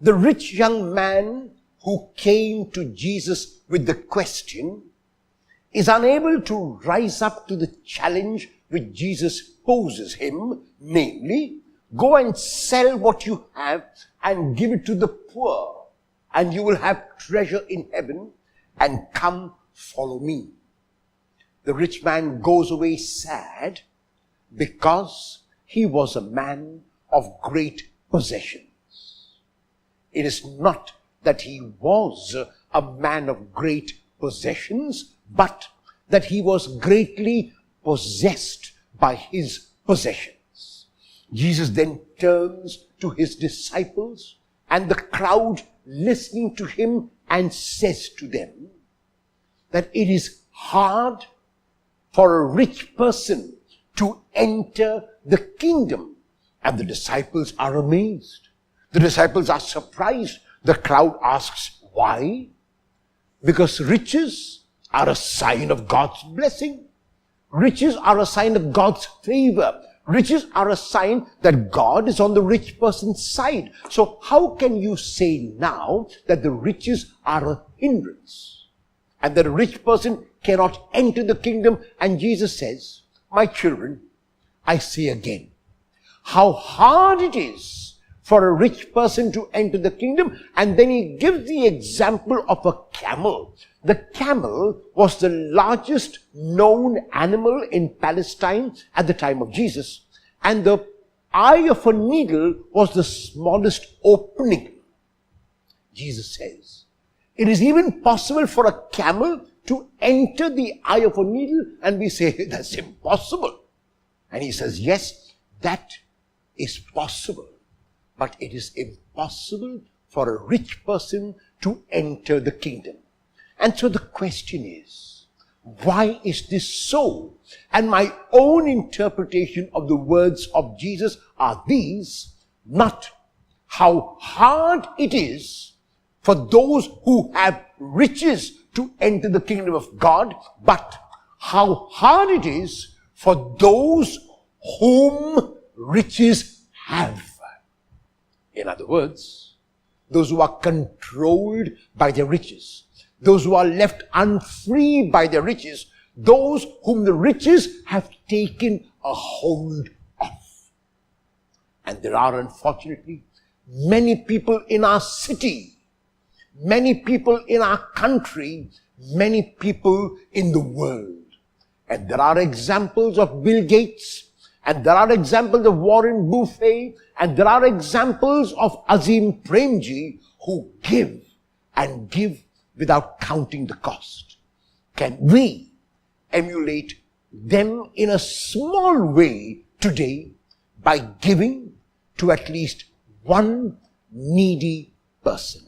the rich young man who came to Jesus with the question is unable to rise up to the challenge which Jesus poses him, namely, go and sell what you have and give it to the poor, and you will have treasure in heaven, and come follow me. The rich man goes away sad because he was a man of great possessions. It is not that he was a man of great possessions, but that he was greatly possessed by his possessions. Jesus then turns to his disciples and the crowd listening to him and says to them that it is hard for a rich person to enter the kingdom. And the disciples are amazed. The disciples are surprised. The crowd asks, why? Because riches are a sign of God's blessing. Riches are a sign of God's favor. Riches are a sign that God is on the rich person's side. So how can you say now that the riches are a hindrance and that a rich person cannot enter the kingdom? And Jesus says, my children, I say again, how hard it is for a rich person to enter the kingdom. And then he gives the example of a camel. The camel was the largest known animal in Palestine at the time of Jesus. And the eye of a needle was the smallest opening. Jesus says, it is even possible for a camel to enter the eye of a needle, and we say, that's impossible. And he says, yes, that is possible. But it is impossible for a rich person to enter the kingdom. And so the question is, why is this so? And my own interpretation of the words of Jesus are these: not how hard it is for those who have riches to enter the kingdom of God, but how hard it is for those whom riches have. In other words, those who are controlled by their riches, those who are left unfree by their riches, those whom the riches have taken a hold of. And there are, unfortunately, many people in our city, many people in our country, many people in the world. And there are examples of Bill Gates, and there are examples of Warren Buffett, and there are examples of Azim Premji who give and give without counting the cost. Can we emulate them in a small way today by giving to at least one needy person?